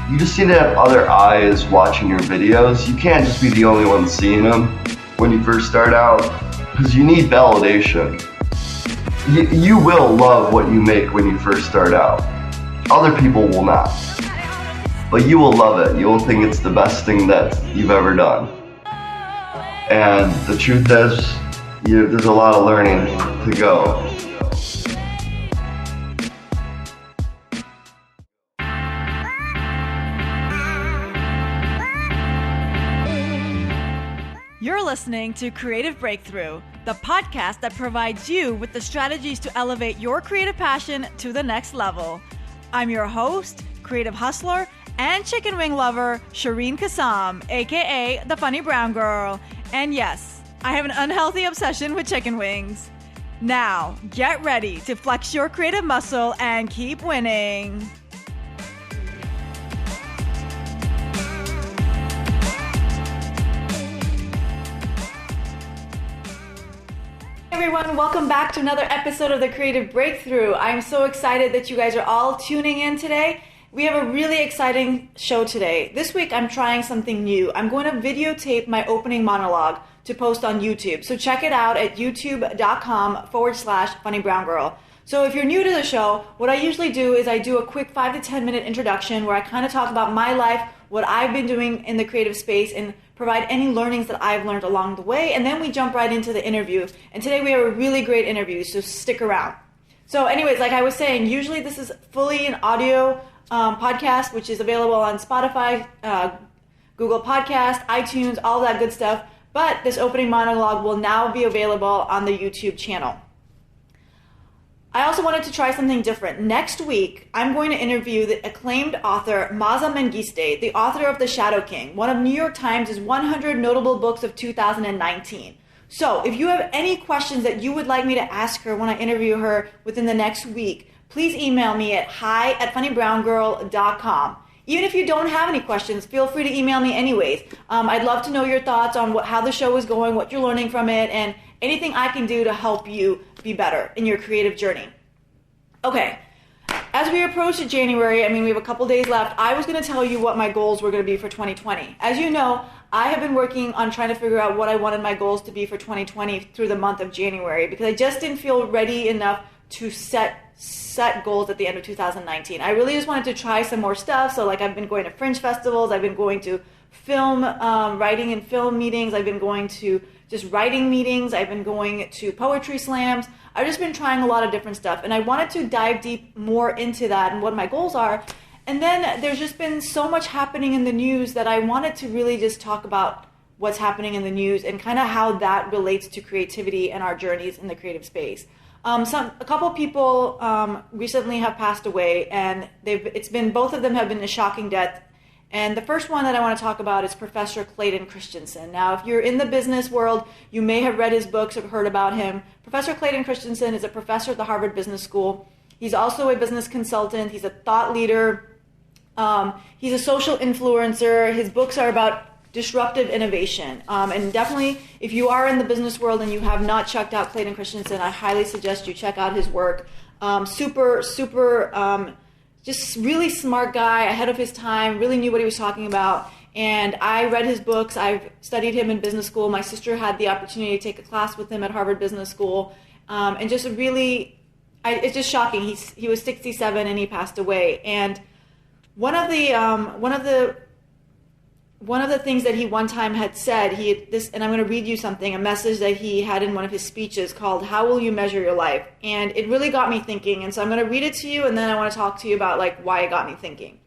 you just need to have other eyes watching your videos. You can't just be the only one seeing them when you first start out, because you need validation. You will love what you make when you first start out. Other people will not. But you will love it. You will think it's the best thing that you've ever done. And the truth is, there's a lot of learning to go. You're listening to Creative Breakthrough, the podcast that provides you with the strategies to elevate your creative passion to the next level. I'm your host, creative hustler, and chicken wing lover, Shireen Kassam, aka the Funny Brown Girl. And yes, I have an unhealthy obsession with chicken wings. Now, get ready to flex your creative muscle and keep winning. Everyone, welcome back to another episode of the Creative Breakthrough. I'm so excited that you guys are all tuning in today. We have a really exciting show today. This week I'm trying something new. I'm going to videotape my opening monologue to post on YouTube. So check it out at youtube.com/funnybrown girl. So if you're new to the show, what I usually do is I do a quick 5 to 10 minute introduction where I kind of talk about my life, what I've been doing in the creative space, and provide any learnings that I've learned along the way, and then we jump right into the interview. And today we have a really great interview, so stick around. So anyways, like I was saying, usually this is fully an audio podcast, which is available on Spotify, Google Podcast, iTunes, all that good stuff. But this opening monologue will now be available on the YouTube channel. I also wanted to try something different. Next week, I'm going to interview the acclaimed author Maza Mengistu, the author of The Shadow King, one of New York Times' 100 notable books of 2019. So if you have any questions that you would like me to ask her when I interview her within the next week, please email me at hi@funnybrown.com. Even if you don't have any questions, feel free to email me anyways. I'd love to know your thoughts on how the show is going, what you're learning from it, and anything I can do to help you be better in your creative journey. Okay, as we approach January, we have a couple days left. I was going to tell you what my goals were going to be for 2020. As you know, I have been working on trying to figure out what I wanted my goals to be for 2020 through the month of January, because I just didn't feel ready enough to set goals at the end of 2019. I really just wanted to try some more stuff. So like I've been going to fringe festivals, I've been going to film, writing and film meetings, I've been going to just writing meetings, I've been going to poetry slams. I've just been trying a lot of different stuff, and I wanted to dive deep more into that and what my goals are. And then there's just been so much happening in the news that I wanted to really just talk about what's happening in the news and kind of how that relates to creativity and our journeys in the creative space. A couple people recently have passed away, and both of them have been a shocking death. And the first one that I want to talk about is Professor Clayton Christensen. Now, if you're in the business world, you may have read his books or heard about him. Professor Clayton Christensen is a professor at the Harvard Business School. He's also a business consultant. He's a thought leader. He's a social influencer. His books are about disruptive innovation. And definitely, if you are in the business world and you have not checked out Clayton Christensen, I highly suggest you check out his work. Just really smart guy, ahead of his time, really knew what he was talking about. And I read his books. I've studied him in business school. My sister had the opportunity to take a class with him at Harvard Business School. And just really, it's just shocking. He was 67 and he passed away. And one of the things that he one time had said, and I'm going to read you something, a message that he had in one of his speeches called, "How Will You Measure Your Life?" And it really got me thinking. And so I'm going to read it to you, and then I want to talk to you about why it got me thinking.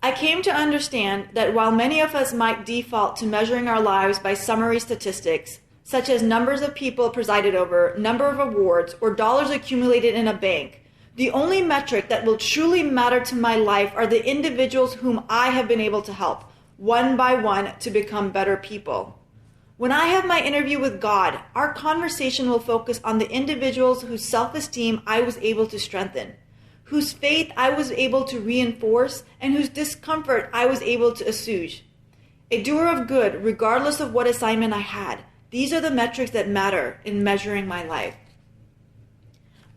I came to understand that while many of us might default to measuring our lives by summary statistics, such as numbers of people presided over, number of awards, or dollars accumulated in a bank, the only metric that will truly matter to my life are the individuals whom I have been able to help, one by one, to become better people. When I have my interview with God, our conversation will focus on the individuals whose self-esteem I was able to strengthen, whose faith I was able to reinforce, and whose discomfort I was able to assuage. A doer of good, regardless of what assignment I had. These are the metrics that matter in measuring my life.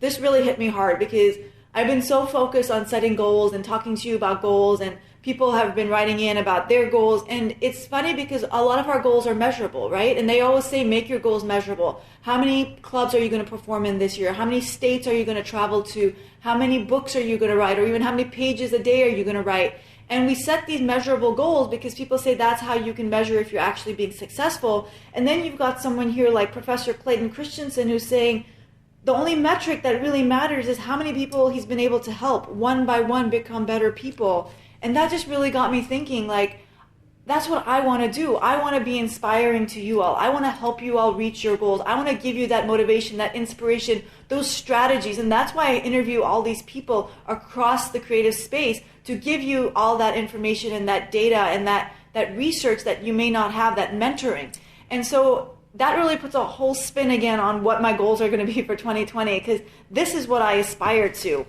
This really hit me hard because I've been so focused on setting goals and talking to you about goals, and people have been writing in about their goals. And it's funny because a lot of our goals are measurable, right? And they always say, make your goals measurable. How many clubs are you going to perform in this year? How many states are you going to travel to? How many books are you going to write? Or even how many pages a day are you going to write? And we set these measurable goals because people say that's how you can measure if you're actually being successful. And then you've got someone here like Professor Clayton Christensen who's saying the only metric that really matters is how many people he's been able to help one by one become better people. And that just really got me thinking, like, that's what I want to do. I want to be inspiring to you all. I want to help you all reach your goals. I want to give you that motivation, that inspiration, those strategies. And that's why I interview all these people across the creative space to give you all that information and that data and that research that you may not have, that mentoring. And so that really puts a whole spin again on what my goals are going to be for 2020, because this is what I aspire to.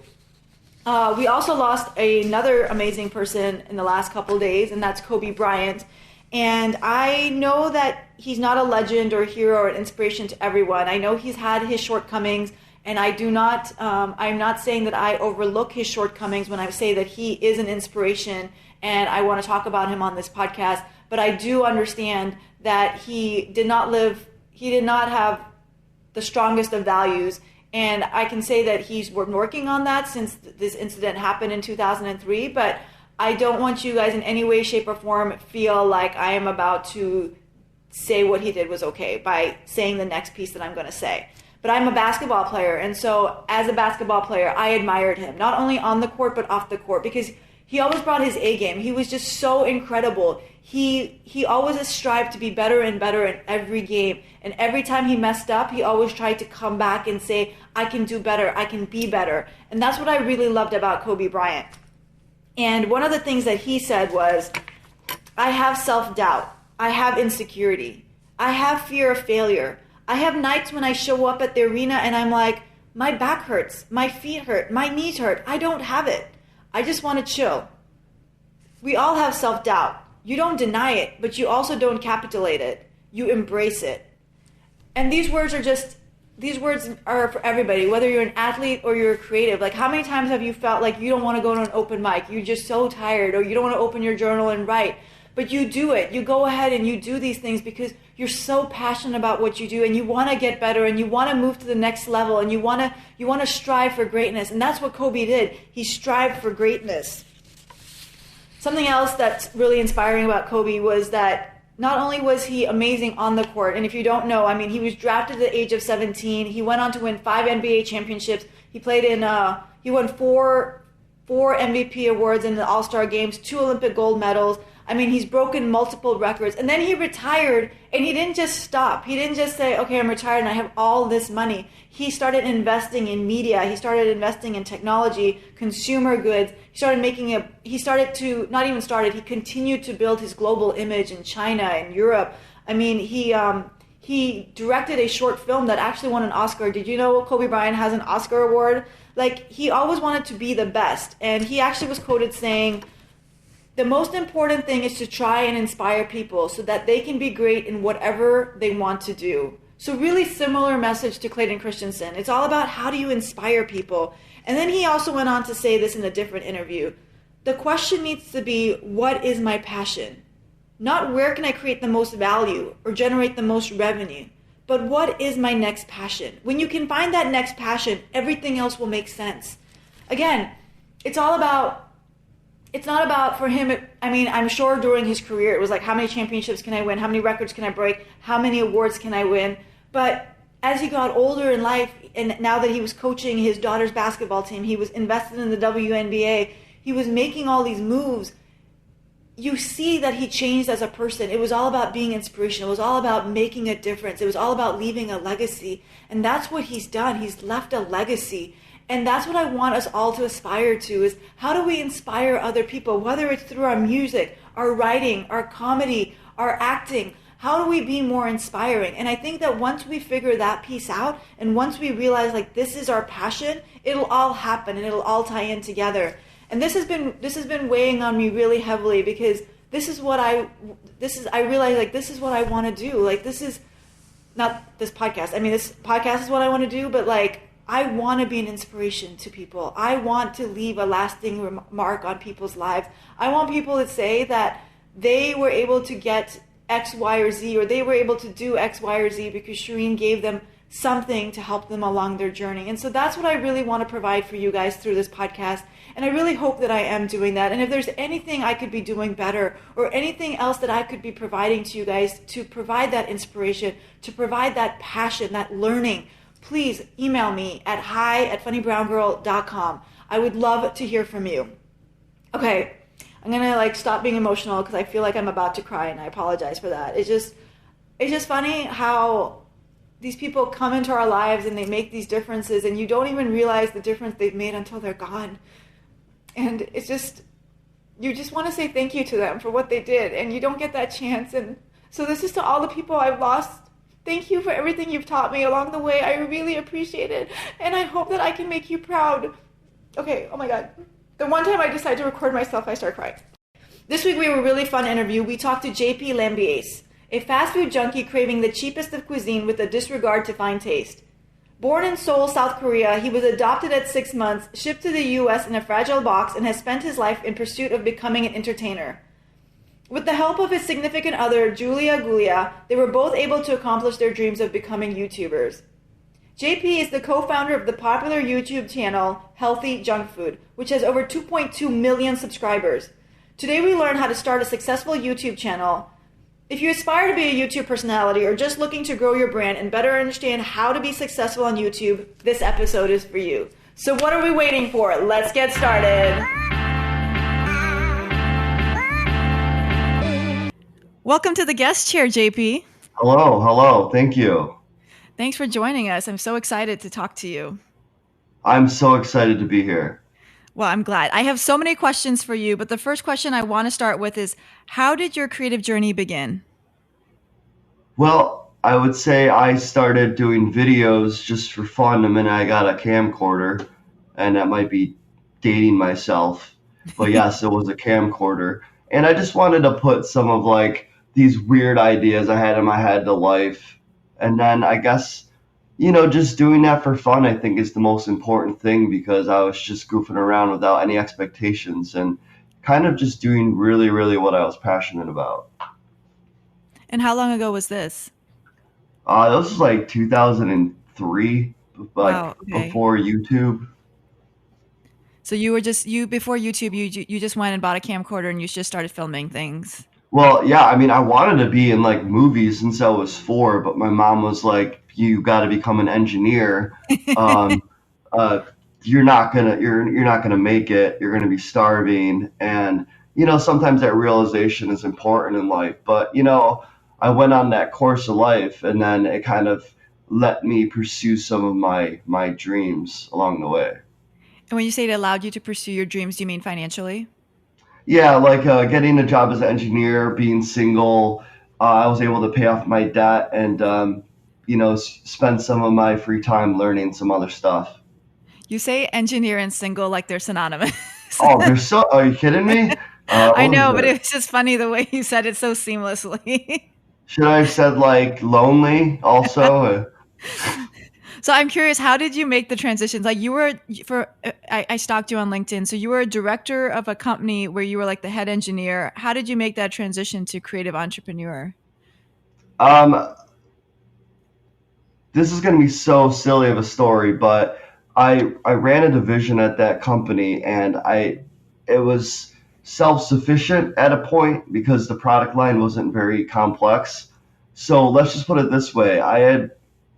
We also lost another amazing person in the last couple of days, and that's Kobe Bryant. And I know that he's not a legend or a hero or an inspiration to everyone. I know he's had his shortcomings, and I'm not saying that I overlook his shortcomings when I say that he is an inspiration, and I want to talk about him on this podcast. But I do understand that he did not have the strongest of values. And I can say that he's been working on that since this incident happened in 2003, but I don't want you guys in any way, shape, or form feel like I am about to say what he did was okay by saying the next piece that I'm going to say. But I'm a basketball player, and so as a basketball player, I admired him, not only on the court but off the court, because he always brought his A game. He was just so incredible. He always strived to be better and better in every game. And every time he messed up, he always tried to come back and say, I can do better, I can be better. And that's what I really loved about Kobe Bryant. And one of the things that he said was, I have self-doubt, I have insecurity, I have fear of failure. I have nights when I show up at the arena and I'm like, my back hurts, my feet hurt, my knees hurt. I don't have it. I just want to chill. We all have self-doubt. You don't deny it, but you also don't capitulate it. You embrace it. And these words are for everybody, whether you're an athlete or you're a creative. Like, how many times have you felt like you don't want to go to an open mic? You're just so tired, or you don't want to open your journal and write. But you do it. You go ahead and you do these things because you're so passionate about what you do, and you want to get better, and you want to move to the next level, and you want to strive for greatness. And that's what Kobe did. He strived for greatness. Something else that's really inspiring about Kobe was that not only was he amazing on the court, and if you don't know, I mean, he was drafted at the age of 17. He went on to win 5 NBA championships. He won 4 MVP awards in the All-Star games, 2 Olympic gold medals. I mean, he's broken multiple records. And then he retired, and he didn't just stop. He didn't just say, okay, I'm retired and I have all this money. He started investing in media. He started investing in technology, consumer goods. He continued to build his global image in China and Europe. I mean, he directed a short film that actually won an Oscar. Did you know Kobe Bryant has an Oscar award? Like, he always wanted to be the best. And he actually was quoted saying, the most important thing is to try and inspire people so that they can be great in whatever they want to do. So really similar message to Clayton Christensen. It's all about how do you inspire people. And then he also went on to say this in a different interview. The question needs to be, what is my passion? Not where can I create the most value or generate the most revenue, but what is my next passion? When you can find that next passion, everything else will make sense. Again, it's not about for him, I'm sure during his career it was like, how many championships can I win? How many records can I break? How many awards can I win? But as he got older in life, and now that he was coaching his daughter's basketball team, he was invested in the WNBA, he was making all these moves, you see that he changed as a person. It was all about being inspirational. It was all about making a difference. It was all about leaving a legacy. And that's what he's done. He's left a legacy. And that's what I want us all to aspire to, is how do we inspire other people, whether it's through our music, our writing, our comedy, our acting. How do we be more inspiring? And I think that once we figure that piece out, and once we realize like this is our passion, it'll all happen and it'll all tie in together. And this has been weighing on me really heavily, because I realize like this is what I want to do. Like, this is not this podcast. I mean, this podcast is what I want to do, but like I want to be an inspiration to people. I want to leave a lasting mark on people's lives. I want people to say that they were able to get X, Y, or Z, or they were able to do X, Y, or Z because Shireen gave them something to help them along their journey. And so that's what I really want to provide for you guys through this podcast. And I really hope that I am doing that. And if there's anything I could be doing better or anything else that I could be providing to you guys to provide that inspiration, to provide that passion, that learning, please email me at hi@funnybrown.com. I would love to hear from you. Okay, I'm going to stop being emotional because I feel like I'm about to cry, and I apologize for that. It's just funny how these people come into our lives and they make these differences, and you don't even realize the difference they've made until they're gone. And it's just, you just want to say thank you to them for what they did, and you don't get that chance. And so this is to all the people I've lost. Thank you for everything you've taught me along the way. I really appreciate it, and I hope that I can make you proud. Okay, oh my God. The one time I decided to record myself, I start crying. This week we have a really fun interview. We talked to JP Lambiase, a fast food junkie craving the cheapest of cuisine with a disregard to fine taste. Born in Seoul, South Korea, he was adopted at 6 months, shipped to the U.S. in a fragile box, and has spent his life in pursuit of becoming an entertainer. With the help of his significant other, Julia Gool, they were both able to accomplish their dreams of becoming YouTubers. JP is the co-founder of the popular YouTube channel Healthy Junk Food, which has over 2.2 million subscribers. Today we learn how to start a successful YouTube channel. If you aspire to be a YouTube personality or just looking to grow your brand and better understand how to be successful on YouTube, this episode is for you. So what are we waiting for? Let's get started. Welcome to the guest chair, JP. Hello. Thank you. Thanks for joining us. I'm so excited to talk to you. I'm so excited to be here. Well, I'm glad. I have so many questions for you, but the first question I want to start with is, how did your creative journey begin? Well, I would say I started doing videos just for fun the minute I got a camcorder, and that might be dating myself, but yes, it was a camcorder. And I just wanted to put some of these weird ideas I had in my head to life. And then I guess, just doing that for fun, I think is the most important thing, because I was just goofing around without any expectations and kind of just doing really, really what I was passionate about. And how long ago was this? This was 2003, Wow, okay. before YouTube. So before YouTube, you just went and bought a camcorder and you just started filming things. Well, yeah, I mean, I wanted to be in movies since I was 4, but my mom was like, "You got to become an engineer. You're not gonna make it. You're gonna be starving." And sometimes that realization is important in life. But I went on that course of life, and then it kind of let me pursue some of my dreams along the way. And when you say it allowed you to pursue your dreams, do you mean financially? Yeah, getting a job as an engineer, being single, I was able to pay off my debt and, spend some of my free time learning some other stuff. You say engineer and single like they're synonymous. Oh, are you kidding me? I know, but it was just funny the way you said it so seamlessly. Should I have said lonely also? So I'm curious, how did you make the transitions? I stalked you on LinkedIn. So you were a director of a company where you were the head engineer. How did you make that transition to creative entrepreneur? This is going to be so silly of a story, but I ran a division at that company, and it was self-sufficient at a point because the product line wasn't very complex. So let's just put it this way. I had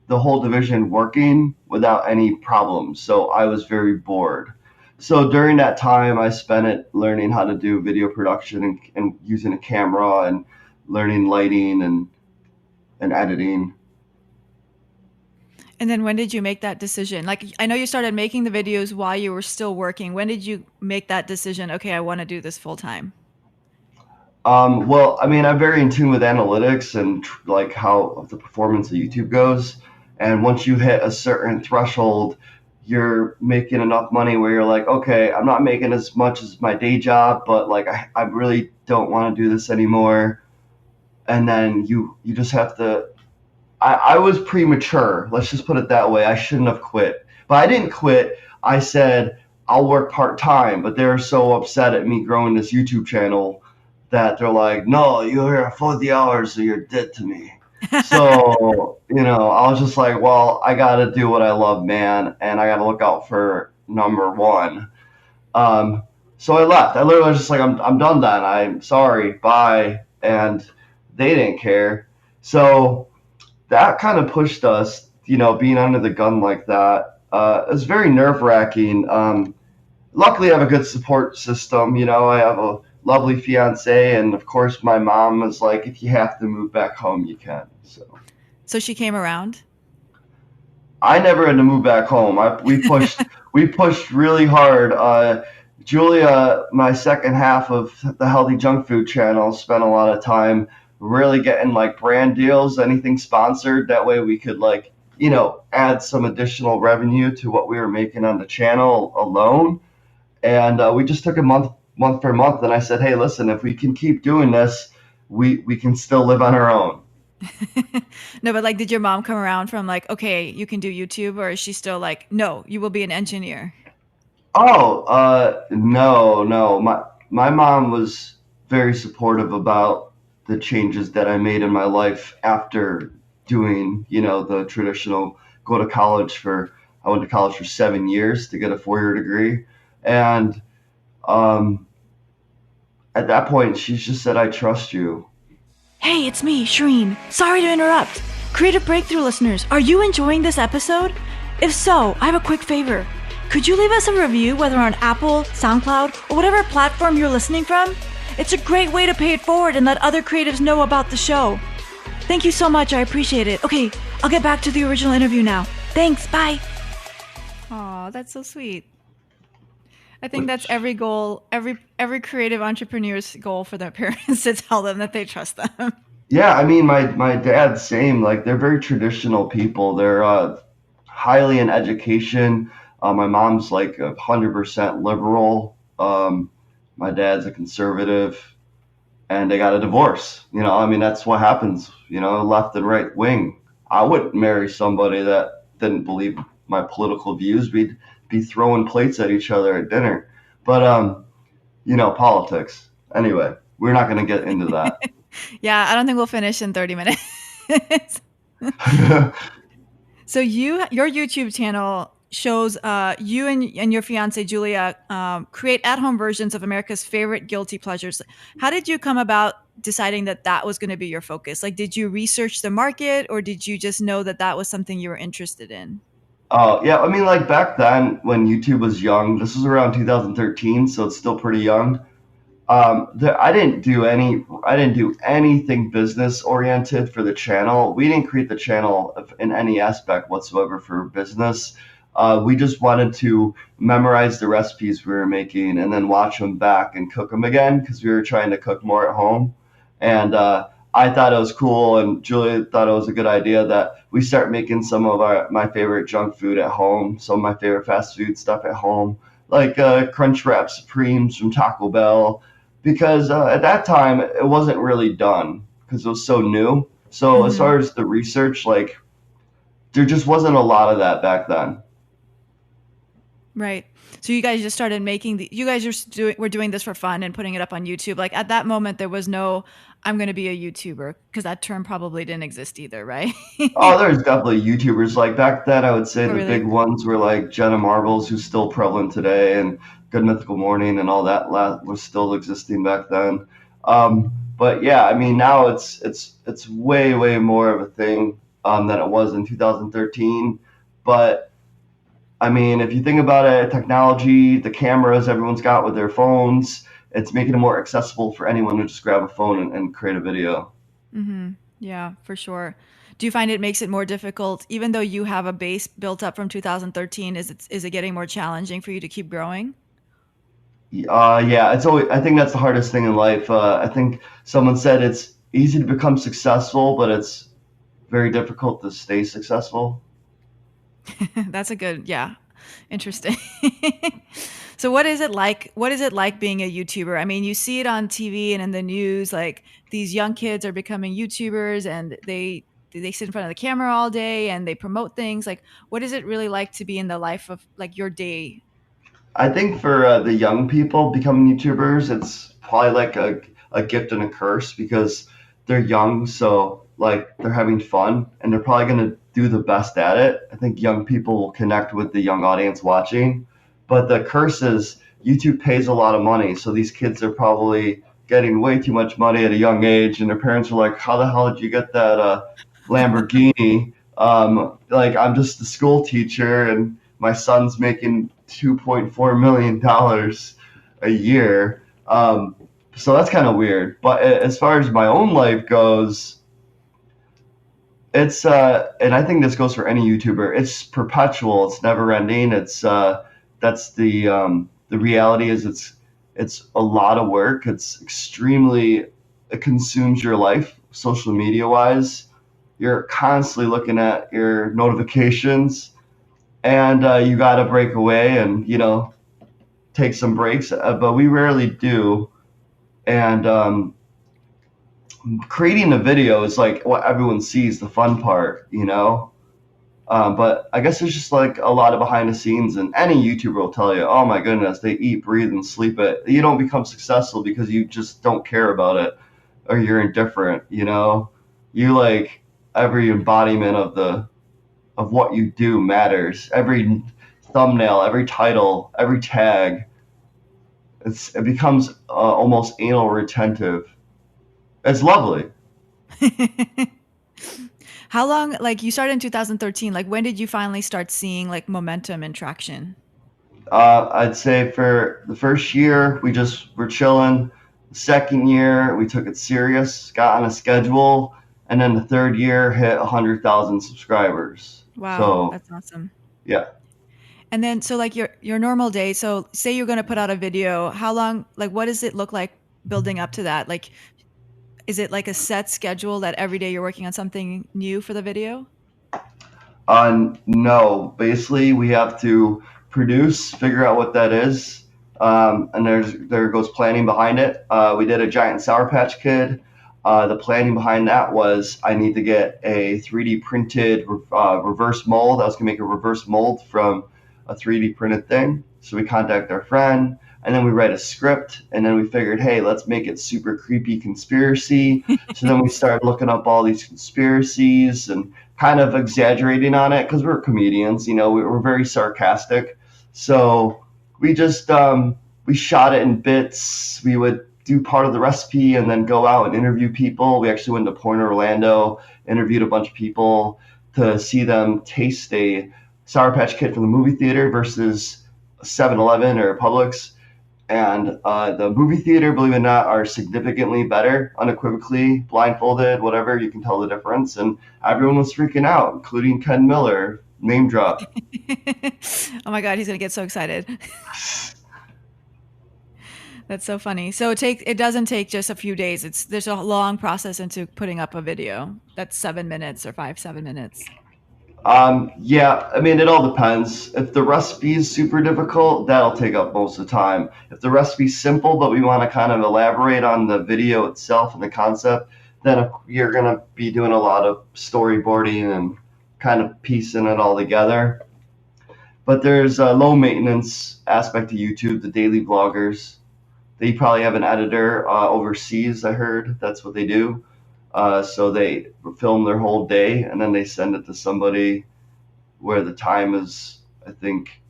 the whole division working without any problems. So I was very bored. So during that time, I spent it learning how to do video production and using a camera and learning lighting and editing. And then when did you make that decision? I know you started making the videos while you were still working. When did you make that decision? Okay, I want to do this full time. Well, I mean, I'm very in tune with analytics and how the performance of YouTube goes. And once you hit a certain threshold, you're making enough money where you're like, okay, I'm not making as much as my day job, but I really don't want to do this anymore. And then you just have to, I was premature. Let's just put it that way. I shouldn't have quit, But I didn't quit. I said, I'll work part-time, but they're so upset at me growing this YouTube channel that they're like, no, you're here 40 hours, so you're dead to me. So, I was just like, well, I got to do what I love, man, and I got to look out for number one. So I left. I literally was just like, I'm done then. I'm sorry, bye. And they didn't care. So that kind of pushed us, being under the gun like that. It was very nerve-wracking. Luckily, I have a good support system. I have a lovely fiancé, and of course, my mom was like, if you have to move back home, you can. So she came around? I never had to move back home. We pushed really hard. Julia, my second half of the Healthy Junk Food channel, spent a lot of time really getting like brand deals, anything sponsored. That way we could add some additional revenue to what we were making on the channel alone. And we just took it month per month. And I said, hey, listen, if we can keep doing this, we can still live on our own. No, but did your mom come around from okay, you can do YouTube, or is she still like, no, you will be an engineer? Oh, no. My mom was very supportive about the changes that I made in my life after doing, the traditional I went to college for 7 years to get a 4-year degree. And at that point, she just said, I trust you. Hey, it's me, Shreen. Sorry to interrupt. Creative Breakthrough listeners, are you enjoying this episode? If so, I have a quick favor. Could you leave us a review, whether on Apple, SoundCloud, or whatever platform you're listening from? It's a great way to pay it forward and let other creatives know about the show. Thank you so much. I appreciate it. Okay, I'll get back to the original interview now. Thanks. Bye. Aw, that's so sweet. I think that's every goal, every creative entrepreneur's goal for their parents, to tell them that they trust them. Yeah, I mean, my dad's same. They're very traditional people. They're highly in education. My mom's 100% liberal. My dad's a conservative, and they got a divorce. That's what happens. Left and right wing. I wouldn't marry somebody that didn't believe my political views. We'd be throwing plates at each other at dinner. But politics. Anyway, we're not going to get into that. Yeah, I don't think we'll finish in 30 minutes. So your YouTube channel shows you and your fiancée Julia create at-home versions of America's favorite guilty pleasures. How did you come about deciding that was going to be your focus? Did you research the market, or did you just know that was something you were interested in? Oh, yeah. I mean, back then when YouTube was young, this was around 2013, so it's still pretty young. I didn't do anything business oriented for the channel. We didn't create the channel in any aspect whatsoever for business. We just wanted to memorize the recipes we were making and then watch them back and cook them again, because we were trying to cook more at home. And I thought it was cool, and Julia thought it was a good idea that we start making some of my favorite junk food at home, some of my favorite fast food stuff at home, like Crunchwrap Supremes from Taco Bell, because at that time it wasn't really done because it was so new. So as far as the research, there just wasn't a lot of that back then. Right. So you guys just started making you guys were doing this for fun and putting it up on YouTube. At that moment, there was no, I'm going to be a YouTuber, because that term probably didn't exist either, right? Oh, there's definitely YouTubers. Back then, I would say the really big ones were Jenna Marbles, who's still prevalent today, and Good Mythical Morning and all that was still existing back then. But yeah, I mean, now it's way, way more of a thing than it was in 2013. But I mean, if you think about it, technology, the cameras everyone's got with their phones, it's making it more accessible for anyone to just grab a phone and create a video. Mm-hmm. Yeah, for sure. Do you find it makes it more difficult, even though you have a base built up from 2013? Is it getting more challenging for you to keep growing? Yeah, it's always. I think that's the hardest thing in life. I think someone said it's easy to become successful, but it's very difficult to stay successful. That's a good, yeah, interesting. So what is it like? What is it like being a YouTuber? I mean, you see it on TV and in the news, these young kids are becoming YouTubers, and they they sit in front of the camera all day and they promote things. Like, what is it really like to be in the life of like your day? I think for the young people becoming YouTubers, it's probably like a gift and a curse because they're young, so like they're having fun and they're probably going to do the best at it. I think young people will connect with the young audience watching. But the curse is YouTube pays a lot of money, so these kids are probably getting way too much money at a young age, and their parents are like, "How the hell did you get that Lamborghini?" Like I'm just a school teacher, and my son's making $2.4 million a year. So that's kind of weird. But as far as my own life goes, it's and I think this goes for any YouTuber. It's perpetual. It's never ending. It's that's the reality is it's a lot of work. It's extremely it consumes your life social media wise. You're constantly looking at your notifications, and you got to break away and take some breaks. But we rarely do. And creating a video is like what everyone sees, the fun part. But I guess there's just like a lot of behind the scenes, and any YouTuber will tell you, oh my goodness, they eat, breathe, and sleep it. You don't become successful because you just don't care about it or you're indifferent. You like every embodiment of what you do matters. Every thumbnail, every title, every tag. It becomes almost anal retentive. It's lovely. How long, like you started in 2013, like when did you finally start seeing like momentum and traction? I'd say for the first year, we just were chilling. The second year, we took it serious, got on a schedule, and then the third year hit 100,000 subscribers. Wow, So that's awesome. yeah, And then so like your normal day, so say you're going to put out a video, how long, like what does it look like building up to that? Like is it like a set schedule that every day you're working on something new for the video? no, basically we have to produce, figure out what that is, and there goes planning behind it. We did a giant Sour Patch Kid. The planning behind that was I need to get a 3D printed reverse mold. I was gonna make a reverse mold from a 3D printed thing. So we contact our friend, and then we write a script, and then we figured, hey, let's make it super creepy conspiracy. So then we started looking up all these conspiracies and kind of exaggerating on it because we're comedians, we were very sarcastic. So we just we shot it in bits. We would do part of the recipe and then go out and interview people. We actually went to Point Orlando, interviewed a bunch of people to see them taste a Sour Patch Kid from the movie theater versus 7-Eleven or Publix. And the movie theater, believe it or not, are significantly better, unequivocally, blindfolded, whatever, you can tell the difference. And everyone was freaking out, including Ken Miller, name drop. Oh my God, he's going to get so excited. That's so funny. So it doesn't take just a few days. There's a long process into putting up a video. That's 7 minutes or 7 minutes. Yeah, I mean, it all depends. If the recipe is super difficult, that'll take up most of the time. If the recipe's simple, but we want to kind of elaborate on the video itself and the concept, then you're going to be doing a lot of storyboarding and kind of piecing it all together. But there's a low maintenance aspect to YouTube, the daily vloggers. They probably have an editor overseas, I heard. That's what they do. So they film their whole day and then they send it to somebody where the time is, I think,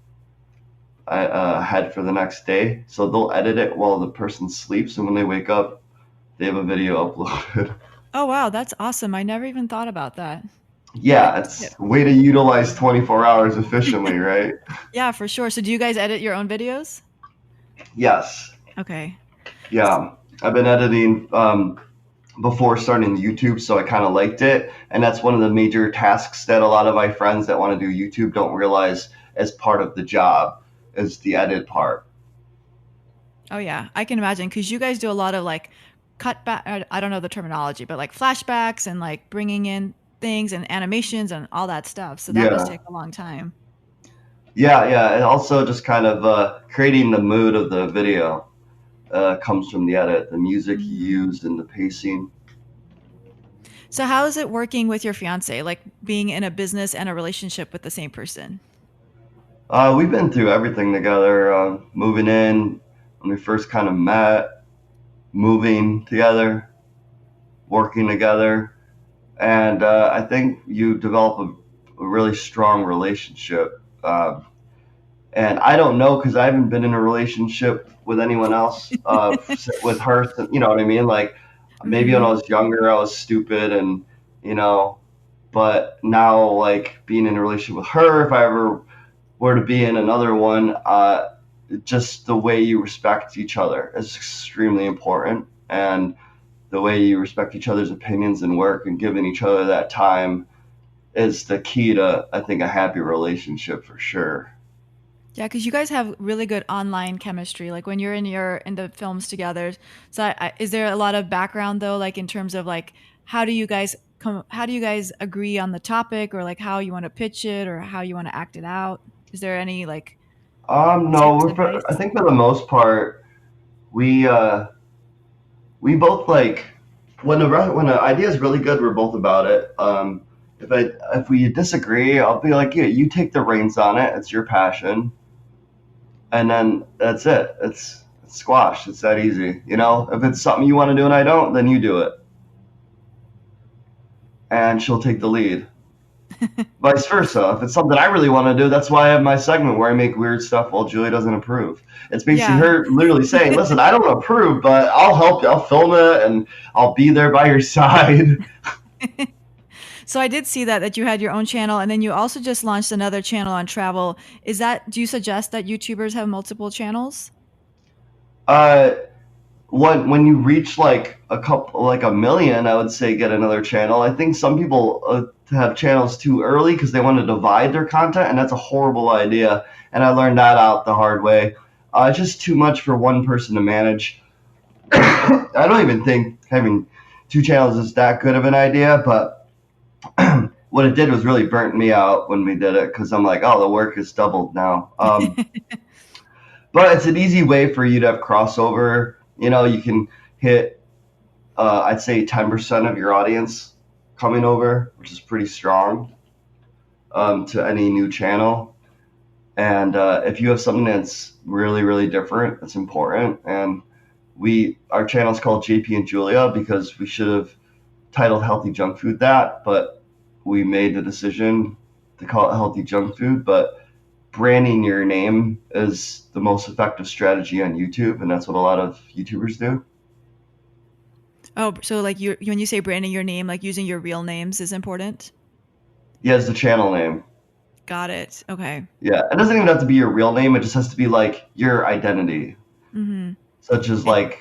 ahead for the next day. So they'll edit it while the person sleeps, and when they wake up, they have a video uploaded. Oh, wow. That's awesome. I never even thought about that. Yeah, it's a way to utilize 24 hours efficiently, right? Yeah, for sure. So do you guys edit your own videos? Yes. Okay. Yeah. I've been editing before starting YouTube, so I kind of liked it. And that's one of the major tasks that a lot of my friends that want to do YouTube don't realize as part of the job is the edit part. Oh, yeah. I can imagine because you guys do a lot of like cutback. I don't know the terminology, but like flashbacks and like bringing in things and animations and all that stuff. So that must take a long time. Yeah. And also just kind of creating the mood of the video comes from the edit, the music you used and the pacing. So how is it working with your fiance, like being in a business and a relationship with the same person? We've been through everything together. Moving in when we first kind of met, moving together, working together, and I think you develop a really strong relationship. And I don't know because I haven't been in a relationship with anyone else with her. You know what I mean? Like maybe when I Hmm. was younger, I was stupid, and you know, but now like being in a relationship with her, if I ever were to be in another one, just the way you respect each other is extremely important, and the way you respect each other's opinions and work and giving each other that time is the key to, I think, a happy relationship for sure. Yeah, because you guys have really good online chemistry. Like when you're in the films together. So, is there a lot of background though, like in terms of like how do you guys come? How do you guys agree on the topic, or like how you want to pitch it, or how you want to act it out? Is there any like No, tips, advice? I think for the most part, we we both like when the idea is really good, we're both about it. If we disagree, I'll be like, yeah, you take the reins on it. It's your passion, and then that's it. It's squashed. It's that easy. You know, if it's something you want to do and I don't, then you do it, and she'll take the lead. Vice versa. If it's something I really want to do, that's why I have my segment where I make weird stuff while Julie doesn't approve. It's basically Yeah. her literally saying, "Listen, I don't approve, but I'll help you. I'll film it and I'll be there by your side." So I did see that you had your own channel, and then you also just launched another channel on travel. Is that do you suggest that YouTubers have multiple channels? Uh, when you reach like a couple, like a million, I would say get another channel. I think some people have channels too early because they want to divide their content, and that's a horrible idea. And I learned that out the hard way. It's just too much for one person to manage. I don't even think having two channels is that good of an idea, but what it did was really burnt me out when we did it because I'm like, oh, the work is doubled now. But it's an easy way for you to have crossover. You know, you can hit, I'd say, 10% of your audience coming over, which is pretty strong to any new channel. And if you have something that's really, really different, it's important. And our channel is called JP and Julia because we should have titled Healthy Junk Food that, but we made the decision to call it Healthy Junk Food. But branding your name is the most effective strategy on YouTube, and that's what a lot of YouTubers do. Oh, so like you when you say branding your name, like using your real names is important? Yeah, it's the channel name. Got it. Okay. Yeah, it doesn't even have to be your real name. It just has to be like your identity, Mhm. such as And like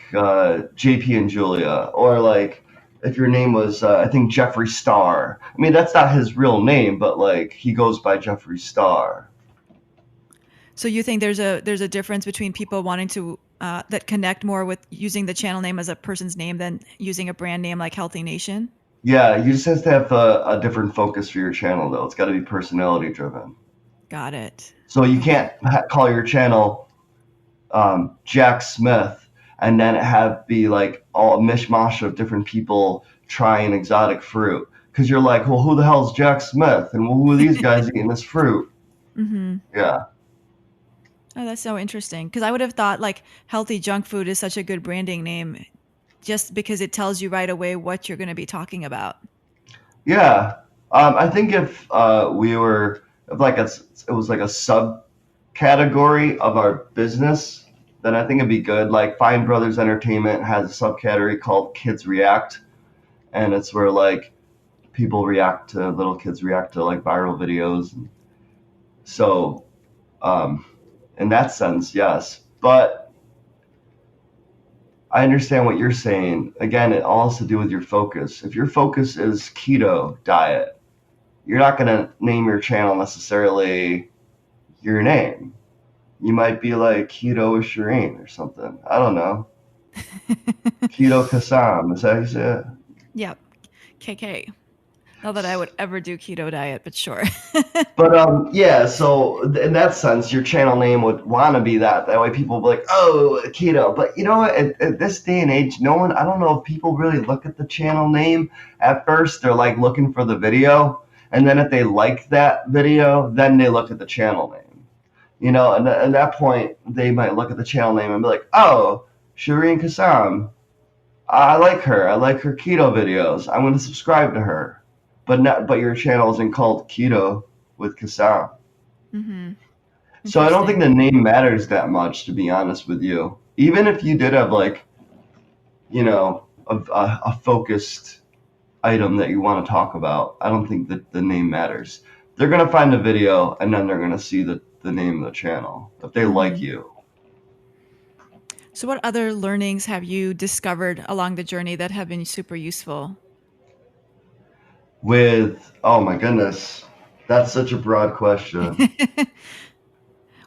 JP and Julia, or like if your name was I think Jeffree Star. I mean, that's not his real name, but like he goes by Jeffree Star. so you think there's a difference between people wanting to that connect more with using the channel name as a person's name than using a brand name like Healthy Nation? Yeah, you just have to have a different focus for your channel though. It's got to be personality driven. Got it. So you Okay. can't call your channel Jack Smith and then have be like all a mishmash of different people trying exotic fruit because you're like, well, who the hell's Jack Smith, and well, who are these guys eating this fruit? Mhm. Yeah, Oh, that's so interesting. Because I would have thought like healthy junk food is such a good branding name just because it tells you right away what you're going to be talking about. yeah. I think if we were if like it was like a subcategory of our business, then I think it'd be good. Like Fine Brothers Entertainment has a subcategory called Kids React, and it's where like people react to little kids react to like viral videos. So um, in that sense, yes. But I understand what you're saying. Again, it all has to do with your focus. If your focus is keto diet, you're not going to name your channel necessarily your name. You might be like Keto with Shireen or something. I don't know. Keto Kasam. Is that how you say it? Yep. KK. Not that I would ever do keto diet, but sure. But yeah, so in that sense, your channel name would want to be that. That way people will be like, oh, keto. But you know what? At this day and age, no one, I don't know if people really look at the channel name. At first, they're like looking for the video. And then if they like that video, then they look at the channel name. You know, and at that point, they might look at the channel name and be like, oh, Shireen Kassam. I like her. I like her keto videos. I'm going to subscribe to her. But your channel isn't called Keto with Kassam. Mm-hmm. So I don't think the name matters that much, to be honest with you. Even if you did have like, you know, a focused item that you want to talk about, I don't think that the name matters. They're going to find the video and then they're going to see the name of the channel if they like you. So what other learnings have you discovered along the journey that have been super useful? Oh my goodness, that's such a broad question.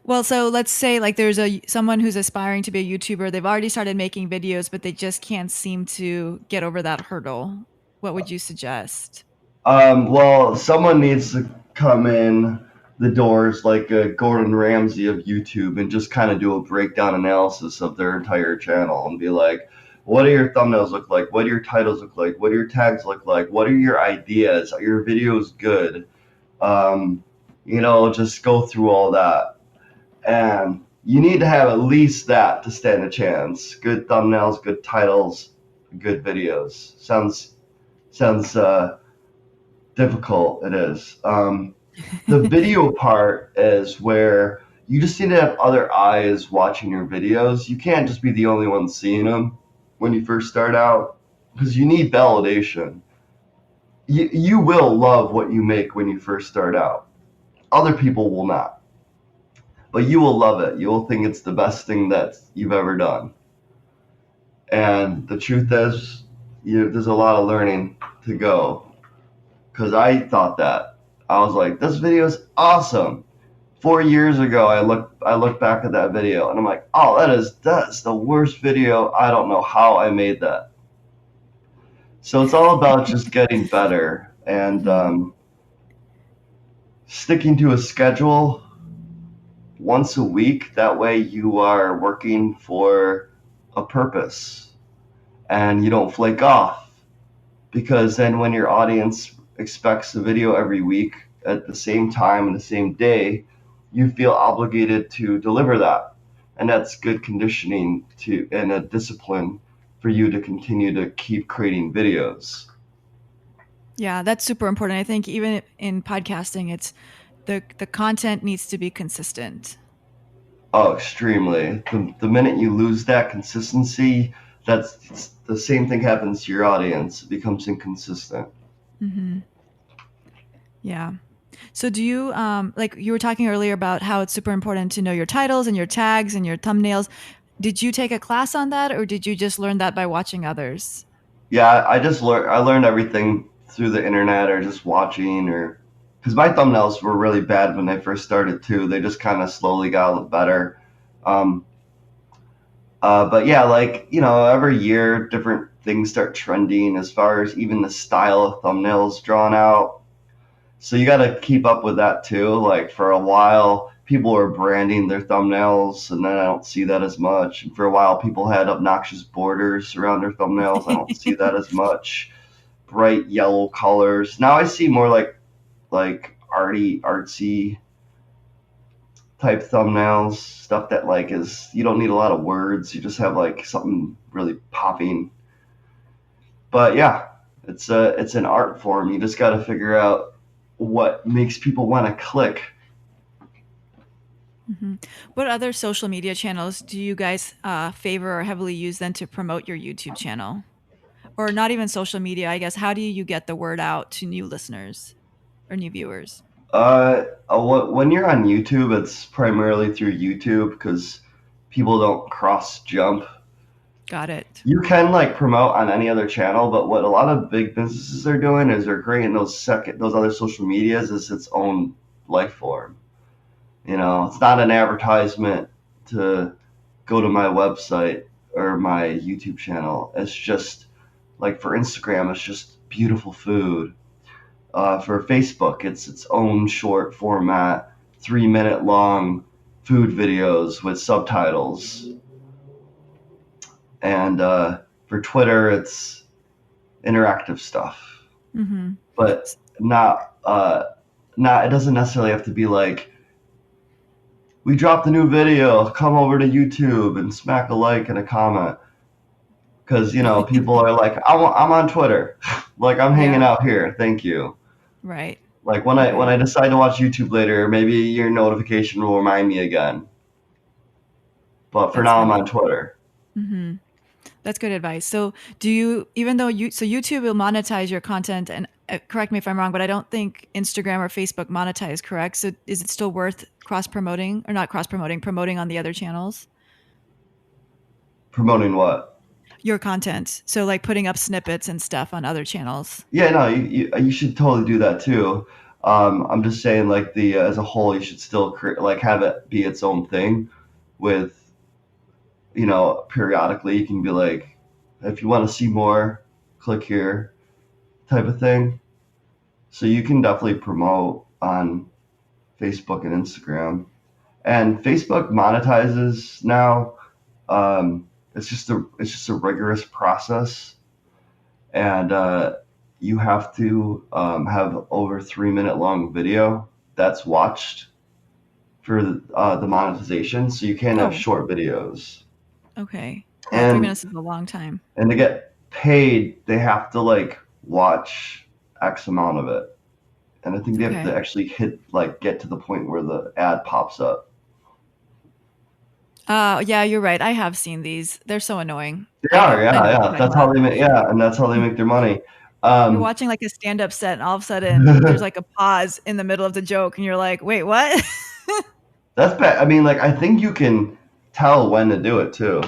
Well, so let's say like there's someone who's aspiring to be a YouTuber. They've already started making videos, but they just can't seem to get over that hurdle. What would you suggest? Well, someone needs to come in the doors like Gordon Ramsay of YouTube and just kind of do a breakdown analysis of their entire channel and be like, what do your thumbnails look like? What do your titles look like? What do your tags look like? What are your ideas? Are your videos good? You know, just go through all that. And you need to have at least that to stand a chance. Good thumbnails, good titles, good videos. Sounds difficult. It is. The video part is where you just need to have other eyes watching your videos. You can't just be the only one seeing them when you first start out, because you need validation. You will love what you make when you first start out. Other people will not. But you will love it. You will think it's the best thing that you've ever done. And the truth is, there's a lot of learning to go. Because I thought that. I was like, this video is awesome. 4 years ago, I looked back at that video and I'm like, oh, that's the worst video. I don't know how I made that. So it's all about just getting better and sticking to a schedule once a week. That way you are working for a purpose and you don't flake off, because then when your audience expects a video every week at the same time and the same day, you feel obligated to deliver that. And that's good conditioning and a discipline for you to continue to keep creating videos. Yeah, that's super important. I think even in podcasting, it's the content needs to be consistent. Oh, extremely. The minute you lose that consistency, that's the same thing happens to your audience. It becomes inconsistent. Mm-hmm. Yeah. So do you, like you were talking earlier about how it's super important to know your titles and your tags and your thumbnails. Did you take a class on that, or did you just learn that by watching others? Yeah, I learned everything through the internet or just watching, or because my thumbnails were really bad when they first started too. They just kind of slowly got a little better. But yeah, like, every year different things start trending as far as even the style of thumbnails drawn out. So you got to keep up with that too. Like for a while, people were branding their thumbnails, and then I don't see that as much. And for a while, people had obnoxious borders around their thumbnails. I don't see that as much. Bright yellow colors. Now I see more like artsy type thumbnails, stuff that like you don't need a lot of words. You just have like something really popping. But yeah, it's an art form. You just got to figure out what makes people want to click. Mm-hmm. What other social media channels do you guys favor or heavily use then to promote your YouTube channel? Or not even social media, I guess. How do you get the word out to new listeners or new viewers? When you're on YouTube, it's primarily through YouTube because people don't cross jump. Got it. You can like promote on any other channel, but what a lot of big businesses are doing is they're creating those other social medias as its own life form. It's not an advertisement to go to my website or my YouTube channel. It's just like for Instagram, it's just beautiful food. For Facebook, it's its own short format, 3 minute long food videos with subtitles. And for Twitter, it's interactive stuff, but not. It doesn't necessarily have to be like, we dropped a new video, come over to YouTube and smack a like and a comment. Because, people are like, I'm on Twitter. Like, I'm hanging out here. Thank you. Right. Like, when I decide to watch YouTube later, maybe your notification will remind me again. But for now, I'm on Twitter. That's good advice. So YouTube will monetize your content, and correct me if I'm wrong, but I don't think Instagram or Facebook monetize, correct? So is it still worth promoting on the other channels? Promoting what? Your content. So like putting up snippets and stuff on other channels. Yeah, no, you should totally do that too. I'm just saying, like, as a whole, you should still have it be its own thing with, periodically you can be like, if you want to see more, click here type of thing. So you can definitely promote on Facebook and Instagram. And Facebook monetizes now. It's just a rigorous process. And you have to have over 3 minute long video that's watched for the monetization. So you can't have short videos. Okay. And 3 minutes is a long time. And to get paid, they have to watch X amount of it. And I think they have to actually get to the point where the ad pops up. Yeah, you're right. I have seen these. They're so annoying. They are, yeah. That's how they make, and that's how they make their money. You're watching like a stand-up set, and all of a sudden there's like a pause in the middle of the joke, and you're like, "Wait, what?" That's bad. I mean, I think you can tell when to do it too.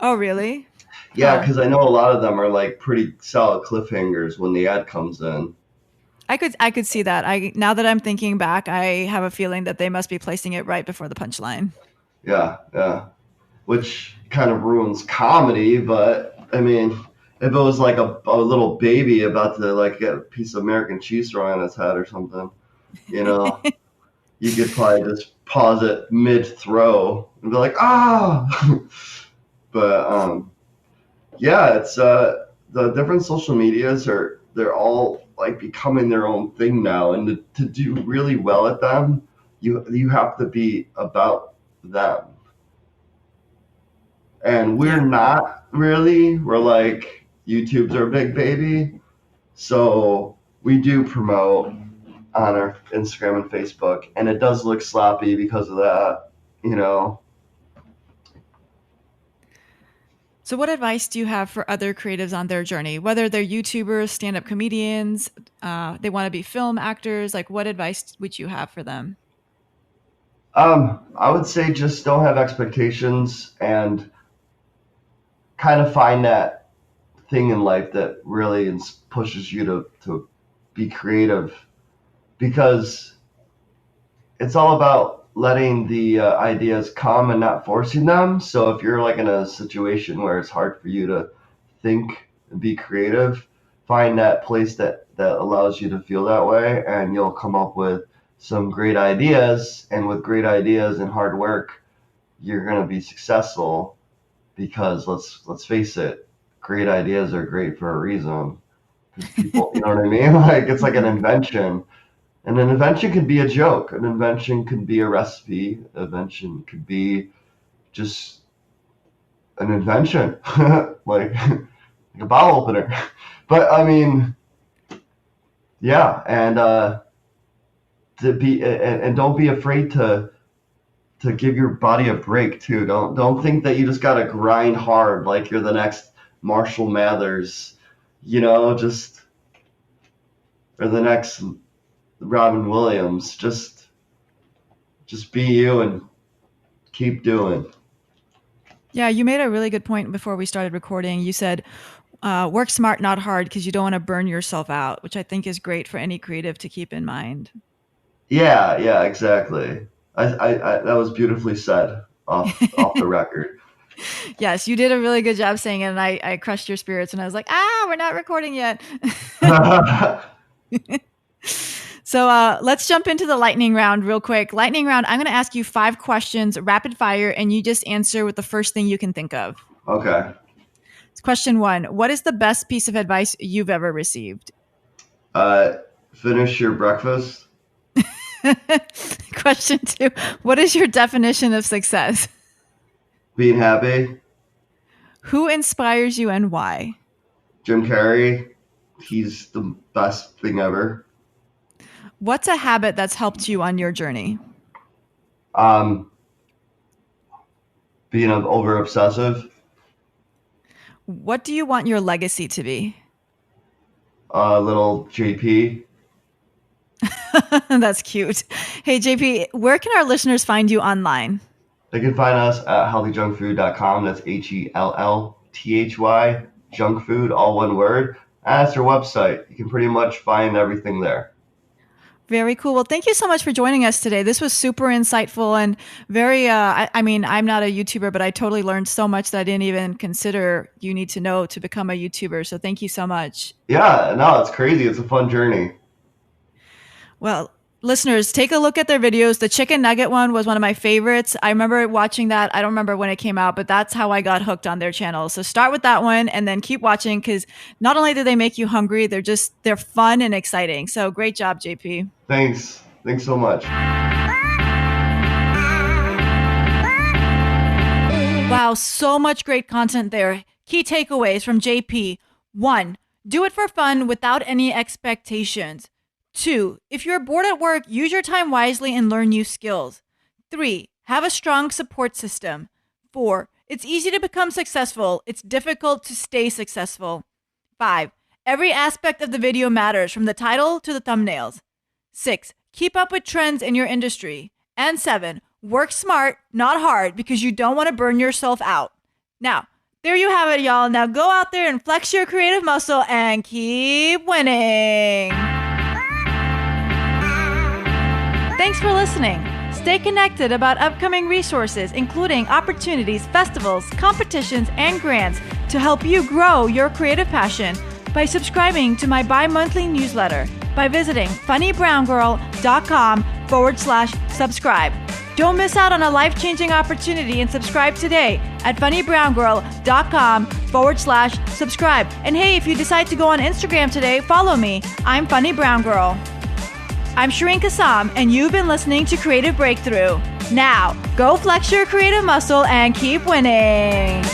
Oh, really? Yeah, because I know a lot of them are pretty solid cliffhangers when the ad comes in. I could see that. Now that I'm thinking back, I have a feeling that they must be placing it right before the punchline. Yeah. Which kind of ruins comedy, but I mean, if it was like a little baby about to get a piece of American cheese thrown on its head or something, you could probably just pause it mid-throw and be like, ah! But yeah, it's the different social medias they're all becoming their own thing now, and to do really well at them, you have to be about them. And we're not really. We're like, YouTube's our big baby, so we do promote on our Instagram and Facebook, and it does look sloppy because of that, So what advice do you have for other creatives on their journey, whether they're YouTubers, stand-up comedians, they want to be film actors? What advice would you have for them? I would say just don't have expectations and kind of find that thing in life that really pushes you to be creative, because it's all about letting the ideas come and not forcing them. So if you're in a situation where it's hard for you to think and be creative, find that place that allows you to feel that way, and you'll come up with some great ideas. And with great ideas and hard work, you're going to be successful, because let's face it, great ideas are great for a reason. People, you know what I mean? It's like an invention. And an invention could be a joke. An invention could be a recipe. An invention could be just an invention, like a bottle opener. But I mean, yeah, and don't be afraid to give your body a break too. Don't think that you just gotta grind hard like you're the next Marshall Mathers, or the next Robin Williams. Just be you and keep doing. Yeah, you made a really good point before we started recording. You said, work smart, not hard, because you don't want to burn yourself out, which I think is great for any creative to keep in mind. Yeah, exactly. I that was beautifully said off the record. Yes, you did a really good job saying it, and I crushed your spirits, and I was like, we're not recording yet. So let's jump into the lightning round real quick. Lightning round, I'm going to ask you 5 questions, rapid fire, and you just answer with the first thing you can think of. Okay. Question 1. What is the best piece of advice you've ever received? Finish your breakfast. Question 2. What is your definition of success? Being happy. Who inspires you and why? Jim Carrey. He's the best thing ever. What's a habit that's helped you on your journey? Being over obsessive. What do you want your legacy to be? Little JP. That's cute. Hey, JP, where can our listeners find you online? They can find us at healthyjunkfood.com. That's HELLTHY, junk food, all one word. That's our website. You can pretty much find everything there. Very cool. Well, thank you so much for joining us today. This was super insightful and very, I mean, I'm not a YouTuber, but I totally learned so much that I didn't even consider you need to know to become a YouTuber. So thank you so much. Yeah, no, it's crazy. It's a fun journey. Well, listeners, take a look at their videos. The chicken nugget one was one of my favorites. I remember watching that. I don't remember when it came out, but that's how I got hooked on their channel. So start with that one and then keep watching because not only do they make you hungry, they're fun and exciting. So great job, JP. Thanks. Thanks so much. Wow, so much great content there. Key takeaways from JP. 1, do it for fun without any expectations. 2, if you're bored at work, use your time wisely and learn new skills. 3, have a strong support system. 4, it's easy to become successful. It's difficult to stay successful. 5, every aspect of the video matters from the title to the thumbnails. 6, keep up with trends in your industry. And 7, work smart, not hard, because you don't want to burn yourself out. Now, there you have it, y'all. Now go out there and flex your creative muscle and keep winning. Thanks for listening. Stay connected about upcoming resources, including opportunities, festivals, competitions, and grants to help you grow your creative passion by subscribing to my bi-monthly newsletter by visiting funnybrowngirl.com/subscribe. Don't miss out on a life-changing opportunity and subscribe today at funnybrowngirl.com/subscribe. And hey, if you decide to go on Instagram today, follow me. I'm Funny Brown Girl. I'm Shireen Kassam, and you've been listening to Creative Breakthrough. Now, go flex your creative muscle and keep winning.